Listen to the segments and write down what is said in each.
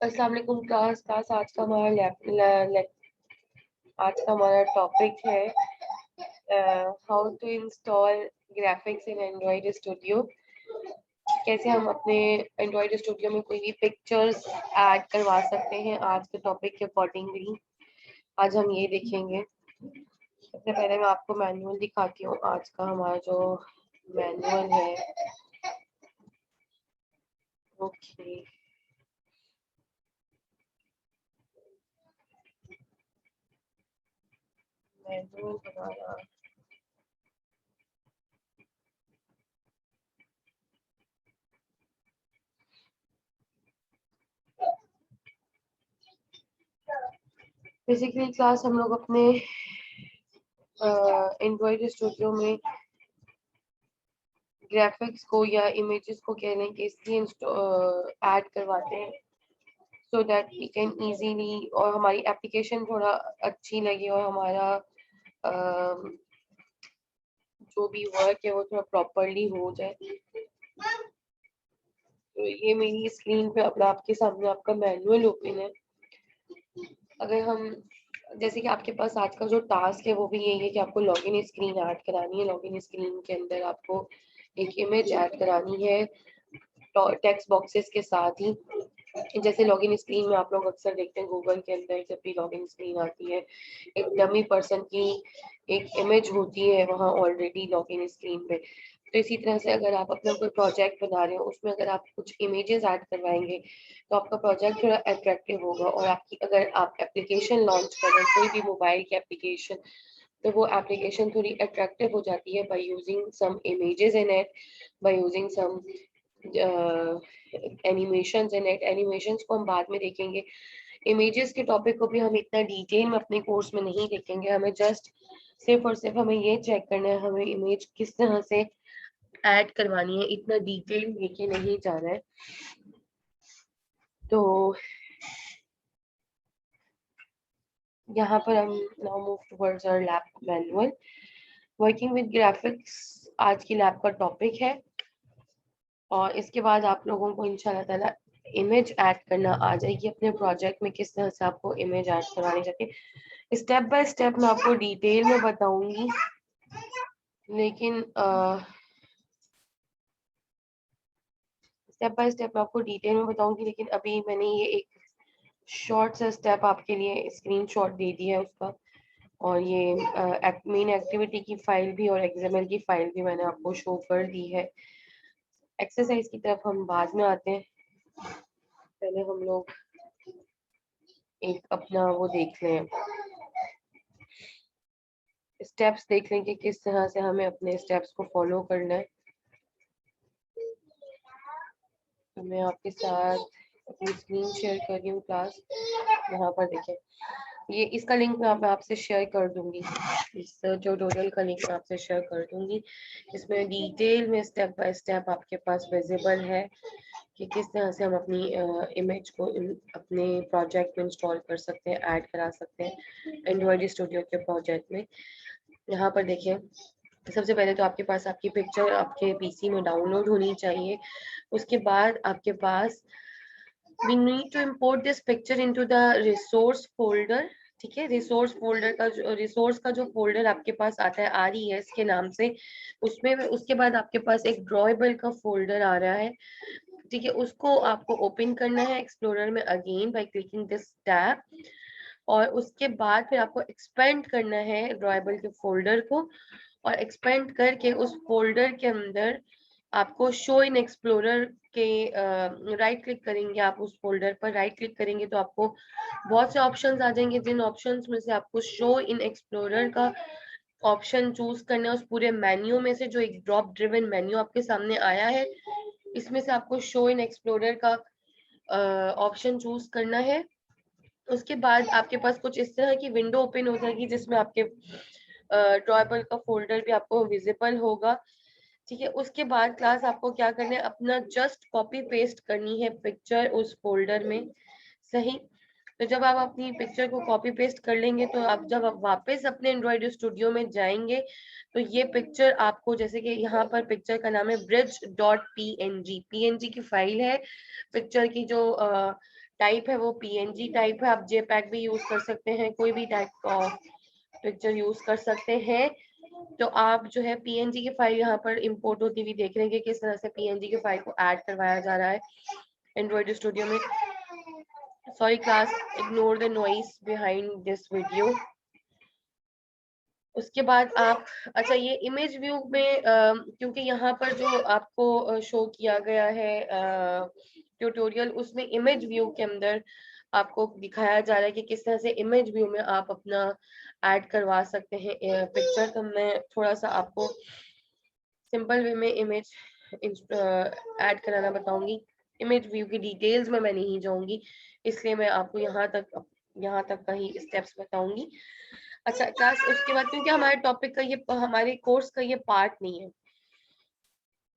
अस्सलाम वालेकुम क्लास। आज का हमारा टॉपिक है how to install graphics in android studio. कैसे हम अपने एंड्रॉइड स्टूडियो में कोई भी पिक्चर्स ऐड करवा सकते हैं। आज के टॉपिक के अकॉर्डिंगली आज हम ये देखेंगे। सबसे पहले मैं आपको मैनुअल दिखाती हूँ। आज का हमारा जो मैनुअल है, ओके, मैनुअल हमारा बेसिकली क्लास हम लोग अपने एंड्रॉइड स्टूडियो में ग्राफिक्स को या इमेजेस को कह लें कि इसलिए ऐड करवाते हैं so that we can easily, और हमारी एप्लीकेशन थोड़ा अच्छी लगे और हमारा जो भी वर्क है वो थोड़ा प्रॉपरली हो जाए। तो ये मेरी स्क्रीन पे अपना आपके सामने आपका मैनुअल ओपन है। अगर हम जैसे कि आपके पास आज का जो टास्क है वो भी यही है कि आपको लॉगिन स्क्रीन ऐड करानी है। लॉगिन स्क्रीन के अंदर आपको एक इमेज ऐड करानी है टेक्स्ट बॉक्सेस के साथ ही। जैसे लॉगिन स्क्रीन में आप लोग अक्सर देखते हैं गूगल के अंदर जब भी लॉगिन स्क्रीन आती है, एक डमी पर्सन की एक इमेज होती है वहाँ ऑलरेडी लॉगिन स्क्रीन पे। तो इसी तरह से अगर आप अपना कोई प्रोजेक्ट बना रहे हो उसमें अगर आप कुछ इमेजेस ऐड करवाएंगे तो आपका प्रोजेक्ट थोड़ा अट्रैक्टिव होगा। और आपकी अगर आप एप्लीकेशन लॉन्च कर रहे हैं, कोई भी मोबाइल की एप्लीकेशन, तो वो एप्लीकेशन थोड़ी अट्रैक्टिव हो जाती है by using some images in it, by using some animations in it. Animations को हम बाद में देखेंगे। इमेजेस के टॉपिक को भी हम इतना डिटेल में अपने कोर्स में नहीं देखेंगे। हमें जस्ट सिर्फ और सिर्फ हमें ये चेक करना है हमें इमेज किस तरह से ऐड करवानी है, इतना डिटेल लेके नहीं जाना है। तो यहाँ पर हम now move towards our lab manual. Working with graphics आज की लैब का टॉपिक है और इसके बाद आप लोगों को इंशाल्लाह ताला इमेज ऐड करना आ जाएगी अपने प्रोजेक्ट में। किस तरह से आपको इमेज ऐड करवानी चाहिए स्टेप बाय स्टेप मैं आपको डिटेल में बताऊंगी, लेकिन स्टेप बाय स्टेप मैं आपको डिटेल में बताऊंगी। लेकिन अभी मैंने ये एक शॉर्ट सा स्टेप आपके लिए स्क्रीनशॉट दे दिया है उसका, और ये मेन एक्टिविटी की फाइल भी और एक्सएमएल की फाइल भी मैंने आपको शो कर दी है। एक्सरसाइज की तरफ हम बाद में आते हैं। पहले हम लोग एक अपना वो देख लें, स्टेप्स देख लें कि किस तरह से हमें अपने स्टेप्स को फॉलो करना है। तो मैं आपके साथ अपनी स्क्रीन शेयर कर रही हूँ क्लास। यहाँ पर देखें, ये इसका लिंक मैं आपसे शेयर कर दूंगी। इस ट्यूटोरियल का लिंक मैं आपसे शेयर कर दूंगी। इसमें डिटेल में स्टेप बाय स्टेप आपके पास विजिबल है कि किस तरह से हम अपनी इमेज को अपने प्रोजेक्ट में इंस्टॉल कर सकते हैं, ऐड करा सकते हैं एंड्रॉइड स्टूडियो के प्रोजेक्ट में। यहाँ पर देखिए, सबसे पहले तो आपके पास आपकी पिक्चर आपके पीसी में डाउनलोड होनी चाहिए। उसके बाद आपके पास we need to import this picture into the resource folder। ठीक है, रिसोर्स फोल्डर का जो रिसोर्स का जो फोल्डर आपके पास आता है RES के नाम से, उसमें उसके बाद आपके पास एक ड्रॉएबल का फोल्डर आ रहा है। ठीक है, उसको आपको ओपन करना है एक्सप्लोरर में again by clicking this tab, और उसके बाद फिर आपको एक्सपेंड करना है ड्रॉएबल के फोल्डर को, और एक्सपेंड करके उस फोल्डर के अंदर आपको शो इन एक्सप्लोरर के राइट क्लिक करेंगे। आप उस फोल्डर पर राइट क्लिक करेंगे तो आपको बहुत से ऑप्शंस आ जाएंगे, जिन ऑप्शंस में से आपको शो इन एक्सप्लोरर का ऑप्शन चूज करना है। उस पूरे मेन्यू में से जो एक ड्रॉप ड्रिवन मेन्यू आपके सामने आया है, इसमें से आपको शो इन एक्सप्लोरर का ऑप्शन चूज करना है। उसके बाद आपके पास कुछ इस तरह की विंडो ओपन हो जाएगी जिसमें आपके ड्रॉएबल का फोल्डर भी आपको विजिबल होगा। ठीक है, उसके बाद क्लास आपको क्या करना है, अपना जस्ट कॉपी पेस्ट करनी है पिक्चर उस फोल्डर में। सही, तो जब आप अपनी पिक्चर को कॉपी पेस्ट कर लेंगे तो आप जब आप वापस अपने एंड्रॉइड स्टूडियो में जाएंगे तो ये पिक्चर आपको, जैसे कि यहाँ पर पिक्चर का नाम है bridge.png, पीएनजी की फाइल है पिक्चर की। जो टाइप है वो पीएनजी टाइप है। आप जेपैग भी यूज कर सकते हैं, कोई भी टाइप ऑफ पिक्चर यूज कर सकते हैं। तो आप जो है पीएनजी की फाइल यहाँ पर इंपोर्ट होती हुई देख रहे हैं कि किस तरह से पीएनजी की फाइल को ऐड करवाया जा रहा है एंड्रॉइड स्टूडियो में। Sorry class, ignore the noise behind this video. उसके बाद आप, अच्छा ये इमेज व्यू में क्योंकि यहाँ पर जो आपको शो किया गया है ट्यूटोरियल, उसमें इमेज व्यू के अंदर आपको दिखाया जा रहा है कि किस तरह से इमेज व्यू में आप अपना ऐड करवा सकते हैं पिक्चर। तो मैं थोड़ा सा आपको सिंपल वे में इमेज ऐड कराना बताऊंगी। इमेज व्यू की डिटेल्स में मैं नहीं जाऊंगी, इसलिए मैं आपको यहाँ तक का ही स्टेप्स बताऊंगी। अच्छा क्लास, उसके बाद क्योंकि हमारे टॉपिक का ये, हमारे कोर्स का ये पार्ट नहीं है,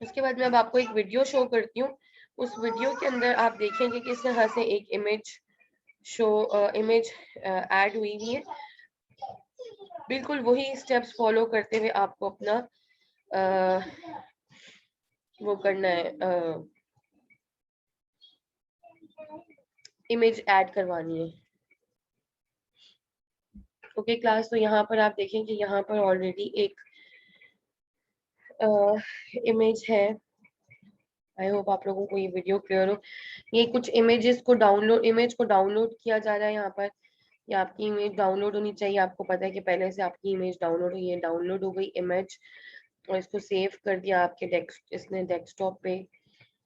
उसके बाद मैं अब आपको एक वीडियो शो करती हूँ। उस वीडियो के अंदर आप देखेंगे किस तरह से एक इमेज ऐड हुई है। बिल्कुल वही स्टेप्स फॉलो करते हुए आपको अपना वो करना है, इमेज ऐड करवानी है। ओके क्लास, तो यहाँ पर आप देखेंगे यहाँ पर ऑलरेडी एक इमेज है। आई होप आप लोगों को ये वीडियो क्लियर हो। ये कुछ इमेज को डाउनलोड किया जा रहा है यहाँ पर। ये आपकी इमेज डाउनलोड होनी चाहिए। आपको पता है कि पहले से आपकी इमेज डाउनलोड हुई है, डाउनलोड हो गई इमेज और इसको सेव कर दिया आपके इसने डेस्कटॉप पे।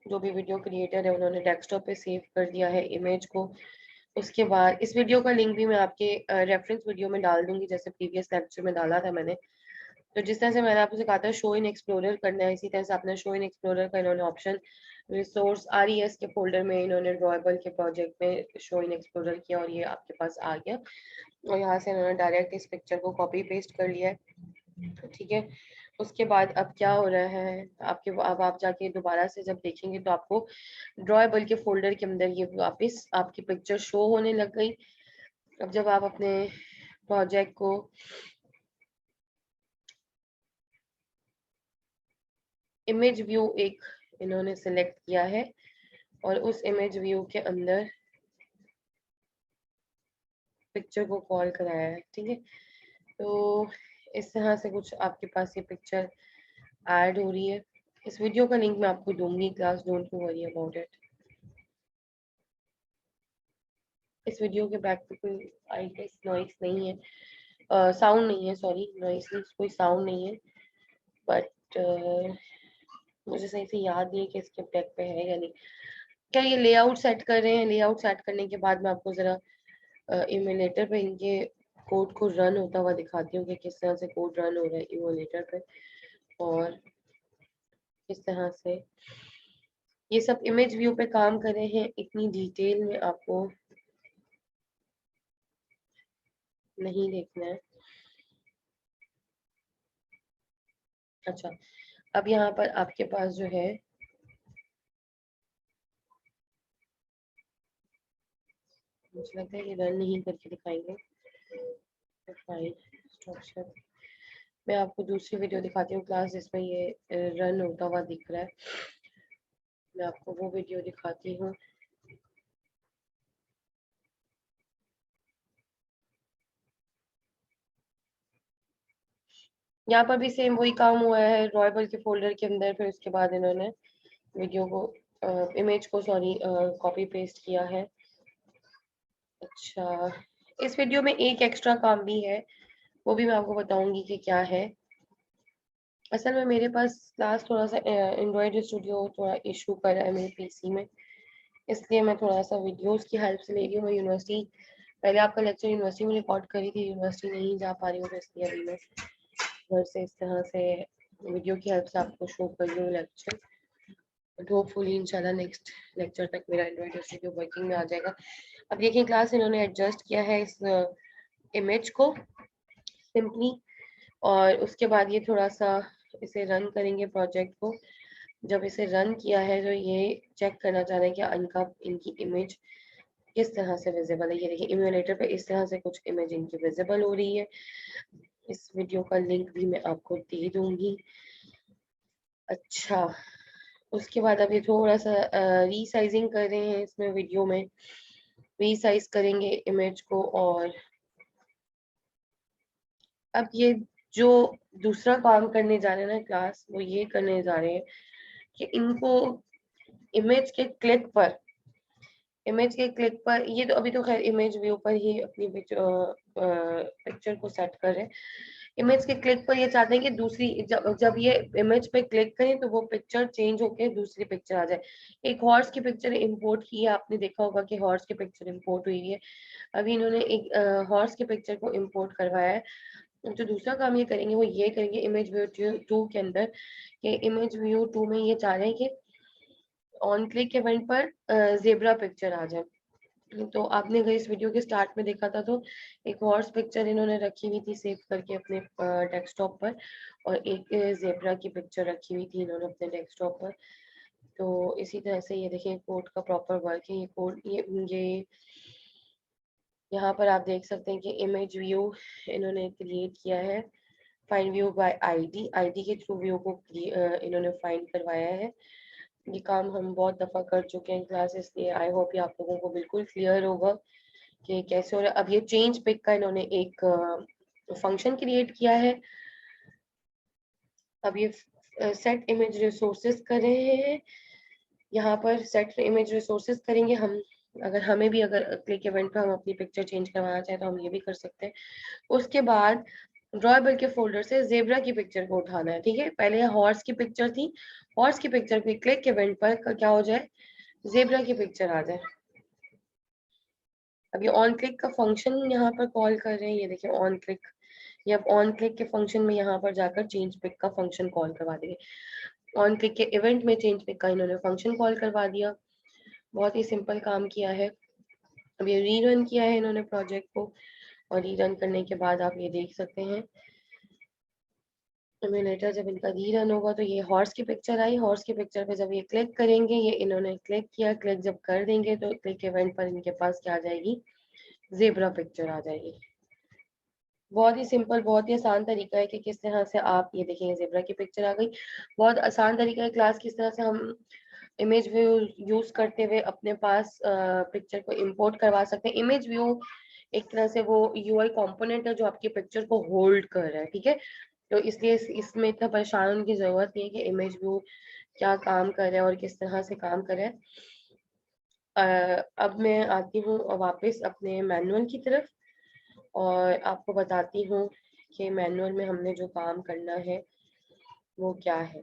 जो भी वीडियो क्रिएटर है उन्होंने डेस्कटॉप पे सेव कर दिया है इमेज को। उसके बाद इस वीडियो का लिंक भी मैं आपके रेफरेंस वीडियो में डाल दूंगी, जैसे प्रीवियस लेक्चर में डाला था मैंने। तो जिस तरह से मैंने आपको सिखाया था शो इन एक्सप्लोरर करना है, इसी तरह से आपने शो इन एक्सप्लोरर का इन्होंने ऑप्शन रिसोर्स RES के फोल्डर में इन्होंने ड्रॉएबल के प्रोजेक्ट में शो इन एक्सप्लोरर किया और ये आपके पास आ गया। और यहाँ से इन्होंने डायरेक्ट इस पिक्चर को कॉपी पेस्ट कर लिया है। ठीक है, उसके बाद अब क्या हो रहा है अब आप जाके दोबारा से जब देखेंगे तो आपको ड्रॉएबल के फोल्डर के अंदर ये वापस आपकी पिक्चर शो होने लग गई। अब जब आप अपने प्रोजेक्ट को इमेज व्यू एक इन्होंने सिलेक्ट किया है और उस इमेज व्यू के अंदर पिक्चर को कॉल कराया है। ठीक है, तो इस तरह से कुछ आपके पास ये पिक्चर ऐड हो रही है। इस वीडियो का लिंक मैं आपको दूंगी class, don't you worry about it. इस वीडियो के बैक पे कोई आई गेस नॉइस नहीं है, साउंड नहीं है, सॉरी नॉइस नहीं, कोई साउंड नहीं है। बट मुझे सही से याद नहीं है कि इसके बैक पे है या नहीं। क्या ये लेआउट सेट कर रहे हैं? लेआउट सेट करने के बाद मैं आपको जरा इमुलेटर पे इनके कोड को रन होता हुआ दिखाती हूँ कि किस तरह से कोड रन हो रहा है इमुलेटर पे और किस तरह से ये सब इमेज व्यू पे काम कर रहे हैं। इतनी डिटेल में आपको नहीं देखना है। अच्छा, अब यहाँ पर आपके पास जो है मुझे लगता है कि रन नहीं करके दिखाएंगे। फाइल स्ट्रक्चर, मैं आपको दूसरी वीडियो दिखाती हूँ क्लास जिसमें ये रन होता हुआ दिख रहा है। मैं आपको वो वीडियो दिखाती हूँ। यहाँ पर भी सेम वही काम हुआ है रॉयबल के फोल्डर के अंदर। फिर उसके बाद इन्होंने वीडियो को इमेज को सॉरी कॉपी पेस्ट किया है। अच्छा, इस वीडियो में एक एक्स्ट्रा काम भी है, वो भी मैं आपको बताऊंगी कि क्या है। असल में मेरे पास क्लास थोड़ा सा एंड्रॉयड स्टूडियो थोड़ा इशू कर रहा है मेरे पीसी में, इसलिए मैं थोड़ा सा वीडियोस की हेल्प से ले रही हूँ। मैं यूनिवर्सिटी, पहले आपका लेक्चर यूनिवर्सिटी में रिकॉर्ड करी थी, यूनिवर्सिटी नहीं जा पा रही हूँ, तो इसलिए अभी मैं घर से इस तरह से वीडियो की हेल्प से आपको शो कर रही हूँ लेक्चर। बट होपफुली इंशाल्लाह नेक्स्ट लेक्चर तक मेरा एंड्रॉयड स्टूडियो वर्किंग में आ जाएगा। अब देखिए क्लास, इन्होंने एडजस्ट किया है इस इमेज को सिंपली, और उसके बाद ये थोड़ा सा इसे रन करेंगे प्रोजेक्ट को। जब इसे रन किया है तो ये चेक करना चाह रहे हैं कि इनकी इमेज किस तरह से विजिबल है। ये देखिए इम्यूलेटर पे इस तरह से कुछ इमेज इनकी विजिबल हो रही है। इस वीडियो का लिंक भी मैं आपको दे दूंगी। अच्छा, उसके बाद अब ये थोड़ा सा रीसाइजिंग कर रहे हैं इसमें वीडियो में। रीसाइज करेंगे इमेज को। और अब ये जो दूसरा काम करने जा रहे हैं ना क्लास, वो ये करने जा रहे हैं कि इनको इमेज के क्लिक पर, ये तो अभी तो खैर इमेज व्यू पर ही अपनी पिक्चर को सेट कर रहे हैं। इमेज के क्लिक पर ये चाहते हैं कि दूसरी जब ये इमेज पे क्लिक करें तो वो पिक्चर चेंज होके दूसरी पिक्चर आ जाए। एक हॉर्स की पिक्चर इंपोर्ट की है, आपने देखा होगा कि हॉर्स की पिक्चर इंपोर्ट हुई है। अभी इन्होंने एक हॉर्स की पिक्चर को इंपोर्ट करवाया है। जो दूसरा काम ये करेंगे वो ये करेंगे इमेज व्यू 2 के अंदर, कि इमेज व्यू 2 में ये चाह रहे हैं कि ऑन क्लिक इवेंट पर जेब्रा पिक्चर आ जाए। तो आपने अगर इस वीडियो के स्टार्ट में देखा था तो एक हॉर्स पिक्चर इन्होंने रखी हुई थी सेव करके अपने डेस्कटॉप पर, और एक जेब्रा की पिक्चर रखी हुई थी इन्होंने अपने डेस्कटॉप पर। तो इसी तरह से ये देखिए कोड का प्रॉपर वर्क है। ये कोड ये यहाँ पर आप देख सकते हैं कि इमेज व्यू इन्होंने क्रिएट किया है। फाइंड व्यू बाय आईडी के थ्रू व्यू को इन्होंने फाइंड करवाया है। ये काम हम बहुत दफा कर चुके हैं क्लास, इसलिए आई होप ये आप लोगों को बिल्कुल क्लियर होगा कि कैसे हो रहा है। अब ये चेंज पिक का इन्होंने एक फंक्शन क्रिएट किया है। अब ये सेट इमेज रिसोर्सेज कर रहे हैं। यहाँ पर सेट इमेज रिसोर्सेज करेंगे हम। अगर हमें भी अगर क्लिक इवेंट पे हम अपनी पिक्चर चेंज करवाना चाहें तो हम ये भी कर सकते हैं। उसके बाद ड्रॉएबल के फोल्डर से जेब्रा की पिक्चर को उठाना है। ठीक है, पहले हॉर्स की पिक्चर थी, हॉर्स की पिक्चर पे क्लिक इवेंट पर क्या हो जाए, जेब्रा की पिक्चर आ जाए। अब ये ऑन क्लिक का फंक्शन यहाँ पर कॉल कर रहे हैं। ये देखिए ऑन क्लिक, ये अब ऑन क्लिक के फंक्शन में यहाँ पर जाकर चेंज पिक का फंक्शन कॉल करवा देंगे। ऑन क्लिक के इवेंट में चेंज पिक का इन्होंने फंक्शन कॉल करवा दिया। बहुत ही सिंपल काम किया है। अब ये रीरन किया है इन्होंने प्रोजेक्ट को, और रीरन करने के बाद आप ये देख सकते हैं इम्यूलेटर जब इनका रीरन होगा तो ये हॉर्स की पिक्चर आई। हॉर्स की पिक्चर पे जब ये क्लिक करेंगे, ये इन्होंने क्लिक किया, क्लिक जब कर देंगे तो क्लिक इवेंट पर इनके पास क्या आ जाएगी, जेब्रा पिक्चर आ जाएगी। बहुत ही सिंपल, बहुत ही आसान तरीका है कि किस तरह से आप ये देखेंगे जेब्रा की पिक्चर आ गई। बहुत आसान तरीका है क्लास किस तरह से हम इमेज व्यू यूज करते हुए अपने पास पिक्चर को इंपोर्ट करवा सकते हैं। इमेज व्यू एक तरह से वो यूआई कंपोनेंट है जो आपकी पिक्चर को होल्ड कर रहा है। ठीक है, तो इसलिए इसमें इतना परेशान होने की जरूरत नहीं है कि इमेज व्यू क्या काम कर रहा है और किस तरह से काम कर रहा है। अब मैं आती हूँ वापस अपने मैनुअल की तरफ और आपको बताती हूँ कि मैनुअल में हमने जो काम करना है वो क्या है।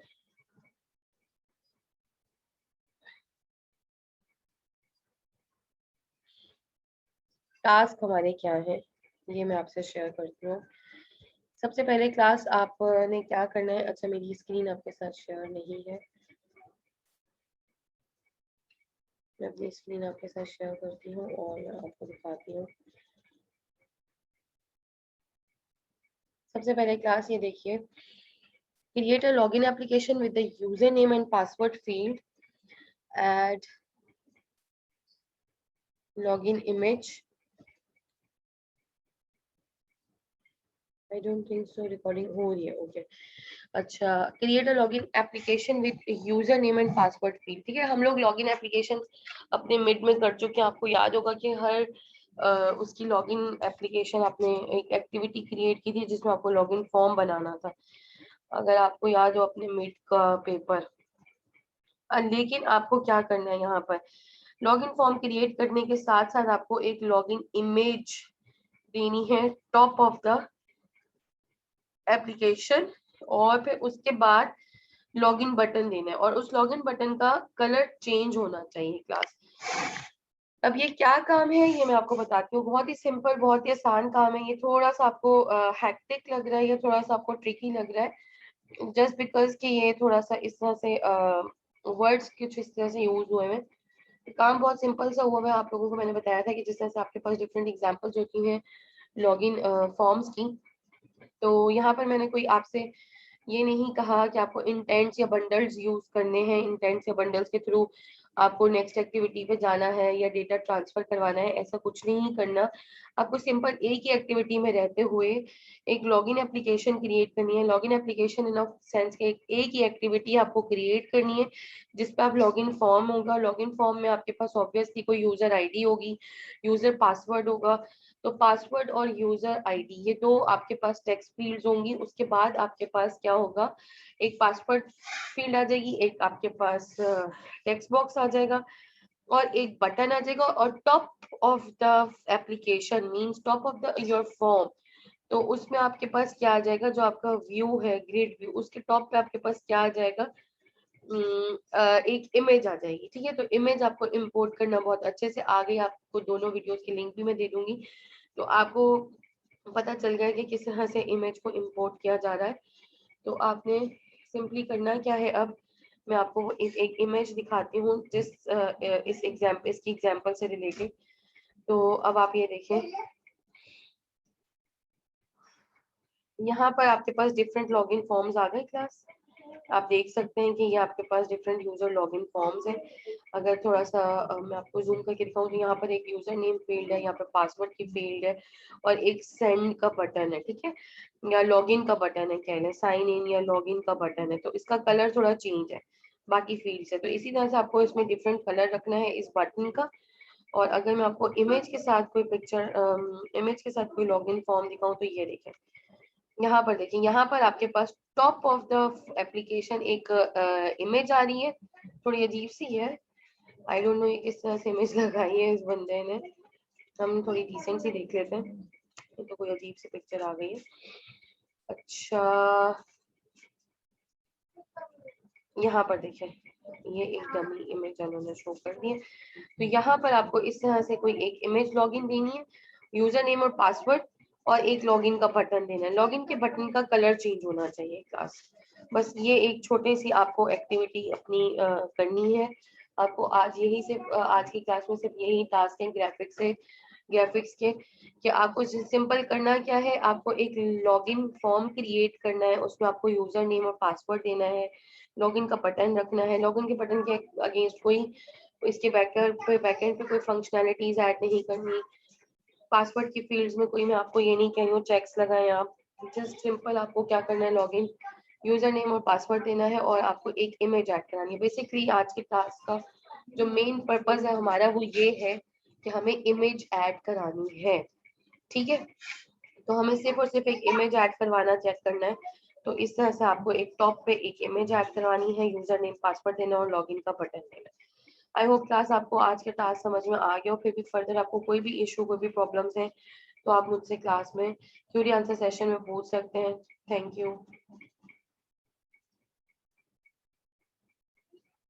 टास्क हमारे क्या है ये मैं आपसे शेयर करती हूँ। सबसे पहले क्लास आपने क्या करना है, अच्छा मेरी स्क्रीन आपके साथ शेयर नहीं है, मैं अपनी स्क्रीन आपके साथ शेयर करती हूँ और आपको दिखाती हूँ। सबसे पहले क्लास ये देखिए, create a login application with the username and password field, add login image, I don't think so recording हो रही है, okay। अच्छा, create a login application with user name and password field. ठीक है, हम लोग लॉगिन एप्लीकेशन अपने mid में कर चुके हैं। आपको याद होगा कि हर उसकी लॉगिन एप्लीकेशन आपने एक एक्टिविटी क्रिएट की थी जिसमें आपको लॉगिन फॉर्म बनाना था, अगर आपको याद हो अपने मिड का पेपर। लेकिन आपको क्या करना है, यहाँ पर लॉगिन फॉर्म क्रिएट करने के साथ साथ आपको एक लॉगिन इमेज देनी है टॉप ऑफ द एप्लीकेशन, और फिर उसके बाद लॉगिन बटन देना है, और उस लॉगिन बटन का कलर चेंज होना चाहिए क्लास। अब ये क्या काम है ये मैं आपको बताती हूँ। बहुत ही सिंपल, बहुत ही आसान काम है। ये थोड़ा सा आपको हैक्टिक लग रहा है, या थोड़ा सा आपको ट्रिकी लग रहा है जस्ट बिकॉज कि ये थोड़ा सा इस तरह से वर्ड्स कुछ इस तरह से यूज हुए हैं। काम बहुत सिंपल सा हुआ है। आप लोगों को मैंने बताया था कि जिस तरह से आपके पास डिफरेंट एग्जाम्पल्स होती हैं लॉगिन फॉर्म्स की, तो यहाँ पर मैंने कोई आपसे ये नहीं कहा कि आपको इंटेंट्स या बंडल्स यूज करने हैं, इंटेंट्स या बंडल्स के थ्रू आपको नेक्स्ट एक्टिविटी पे जाना है या डेटा ट्रांसफर करवाना है, ऐसा कुछ नहीं करना। आपको सिंपल एक ही एक्टिविटी में रहते हुए एक लॉगिन एप्लीकेशन क्रिएट करनी है। लॉगिन एप्लीकेशन इन सेंस के एक ही एक्टिविटी आपको क्रिएट करनी है जिस पे आप लॉगिन फॉर्म होगा। लॉगिन फॉर्म में आपके पास ऑब्वियसली कोई यूजर आईडी होगी, यूजर पासवर्ड होगा। तो पासवर्ड और यूजर आईडी ये दो आपके पास टेक्स्ट फील्ड्स होंगी। उसके बाद आपके पास क्या होगा, एक पासवर्ड फील्ड आ जाएगी, एक आपके पास टेक्स्ट बॉक्स आ जाएगा और एक बटन आ जाएगा। और top of the application means top of the your form, तो उसमें आपके पास क्या आ जाएगा, जो आपका व्यू है ग्रिड व्यू, उसके टॉप पे आपके पास क्या आ जाएगा, एक इमेज आ जाएगी। ठीक है, तो इमेज आपको इंपोर्ट करना बहुत अच्छे से आ गई। आपको दोनों वीडियोस की लिंक भी मैं दे दूंगी, तो आपको पता चल गया कि किस तरह से इमेज को इंपोर्ट किया जा रहा है। तो आपने सिंपली करना क्या है, अब मैं आपको एक इमेज दिखाती हूँ जिस इसकी एग्जांपल से रिलेटेड। तो अब आप ये देखें, यहाँ पर आपके पास डिफरेंट लॉगिन फॉर्म्स आ गए क्लास। आप देख सकते हैं कि ये आपके पास डिफरेंट यूजर लॉगिन फॉर्म्स हैं। अगर थोड़ा सा मैं आपको जूम करके दिखाऊं तो यहाँ पर एक यूजर नेम फील्ड है, यहाँ पर पासवर्ड की फील्ड है और एक सेंड का बटन है। ठीक है, या लॉगिन का बटन है, कह लें साइन इन या लॉगिन का बटन है। तो इसका कलर थोड़ा चेंज है बाकी फील्ड से। तो इसी तरह से आपको इसमें डिफरेंट कलर रखना है इस बटन का। और अगर मैं आपको इमेज के साथ कोई पिक्चर इमेज के साथ कोई लॉगिन फॉर्म दिखाऊं तो ये देखें, यहाँ पर देखें, यहाँ पर आपके पास टॉप ऑफ द एप्लीकेशन एक इमेज आ रही है, थोड़ी अजीब सी है। आई डोंट नो ये किस तरह से इमेज लगाई है इस बंदे ने। हम थोड़ी डिसेंट सी देख लेते हैं। तो कोई अजीब सी पिक्चर आ गई है। अच्छा, यहाँ पर देखें, ये एक डमी इमेज उन्होंने शो कर दी है। तो यहाँ पर आपको इस तरह से कोई एक इमेज लॉगिन देनी है, यूजर नेम और पासवर्ड, और एक लॉगिन का बटन देना है। लॉगिन के बटन का कलर चेंज होना चाहिए क्लास। बस ये एक छोटी सी आपको एक्टिविटी अपनी करनी है। आपको आज यही सिर्फ आज की क्लास में सिर्फ यही टास्क है ग्राफिक्स के, कि आपको सिंपल करना क्या है, आपको एक लॉगिन फॉर्म क्रिएट करना है, उसमें आपको यूजर नेम और पासवर्ड देना है, लॉगिन का बटन रखना है। लॉगिन के बटन के अगेंस्ट कोई इसके बैकएंड पे कोई फंक्शनैलिटीज ऐड नहीं करनी। पासवर्ड की फील्ड्स में कोई, मैं आपको ये नहीं कह रही हूँ चेक्स लगाएं आप, जस्ट सिंपल आपको क्या करना है, लॉगिन यूजर नेम और पासवर्ड देना है और आपको एक इमेज ऐड करानी है। बेसिकली आज के टास्क का जो मेन पर्पस है हमारा वो ये है कि हमें इमेज ऐड करानी है। ठीक है, तो हमें सिर्फ और सिर्फ एक इमेज ऐड करवाना चेक करना है। तो इस तरह से आपको एक टॉप पे एक इमेज ऐड करवानी है, यूजर नेम पासवर्ड देना और लॉगिन का बटन देना। आई होप क्लास आपको आज के टास्क समझ में आ गया हो। फिर भी फर्दर आपको कोई भी इशू, कोई भी प्रॉब्लम्स हैं तो आप मुझसे क्लास में क्यूरी आंसर सेशन में पूछ सकते हैं। Thank you.